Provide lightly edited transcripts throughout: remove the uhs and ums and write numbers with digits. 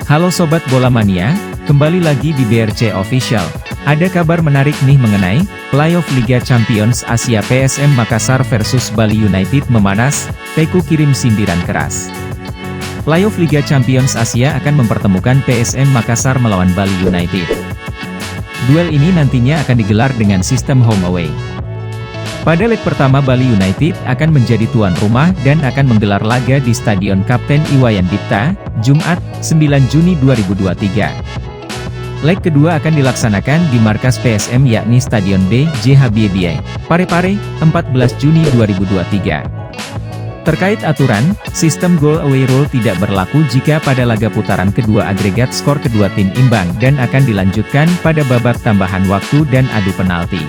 Halo Sobat Bola Mania, kembali lagi di BRC Official. Ada kabar menarik nih mengenai playoff Liga Champions Asia PSM Makassar versus Bali United memanas, Teku kirim sindiran keras. Playoff Liga Champions Asia akan mempertemukan PSM Makassar melawan Bali United. Duel ini nantinya akan digelar dengan sistem home away. Pada leg pertama Bali United akan menjadi tuan rumah dan akan menggelar laga di Stadion Kapten Iwayan Dipta, Jumat, 9 Juni 2023. Leg kedua akan dilaksanakan di markas PSM yakni Stadion B.J. Habibie, Parepare, 14 Juni 2023. Terkait aturan, sistem goal away rule tidak berlaku jika pada laga putaran kedua agregat skor kedua tim imbang dan akan dilanjutkan pada babak tambahan waktu dan adu penalti.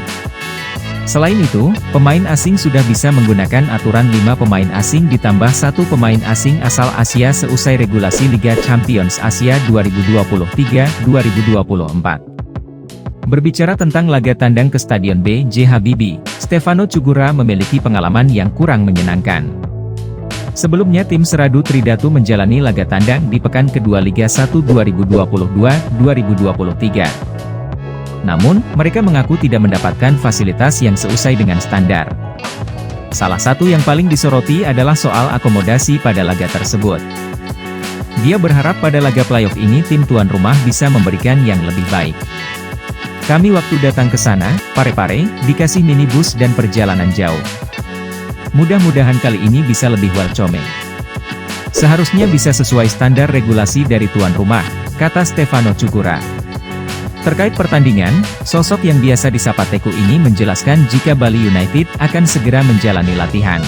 Selain itu, pemain asing sudah bisa menggunakan aturan 5 pemain asing ditambah 1 pemain asing asal Asia seusai regulasi Liga Champions Asia 2023-2024. Berbicara tentang laga tandang ke Stadion B.J. Habibie, Stefano Cugura memiliki pengalaman yang kurang menyenangkan. Sebelumnya tim Seradu Tridatu menjalani laga tandang di pekan kedua Liga 1 2022-2023. Namun, mereka mengaku tidak mendapatkan fasilitas yang seusai dengan standar. Salah satu yang paling disoroti adalah soal akomodasi pada laga tersebut. Dia berharap pada laga playoff ini tim tuan rumah bisa memberikan yang lebih baik. Kami waktu datang ke sana, Parepare, dikasih minibus dan perjalanan jauh. Mudah-mudahan kali ini bisa lebih welcome. Seharusnya bisa sesuai standar regulasi dari tuan rumah, kata Stefano Cugura. Terkait pertandingan, sosok yang biasa disapa Teku ini menjelaskan jika Bali United akan segera menjalani latihan.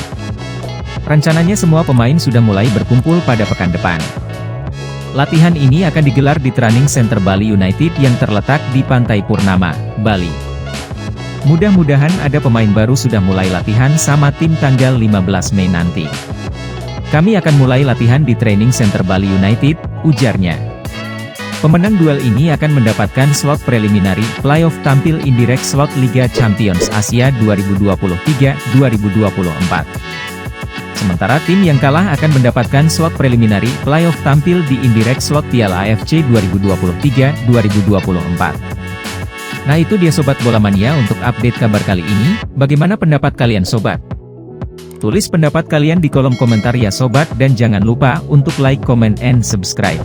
Rencananya semua pemain sudah mulai berkumpul pada pekan depan. Latihan ini akan digelar di Training Center Bali United yang terletak di Pantai Purnama, Bali. Mudah-mudahan ada pemain baru sudah mulai latihan sama tim tanggal 15 Mei nanti. Kami akan mulai latihan di Training Center Bali United, ujarnya. Pemenang duel ini akan mendapatkan slot preliminary playoff tampil indirect slot Liga Champions Asia 2023-2024. Sementara tim yang kalah akan mendapatkan slot preliminary playoff tampil di indirect slot Piala AFC 2023-2024. Nah itu dia Sobat Bola Mania untuk update kabar kali ini. Bagaimana pendapat kalian Sobat? Tulis pendapat kalian di kolom komentar ya Sobat dan jangan lupa untuk like, comment, and subscribe.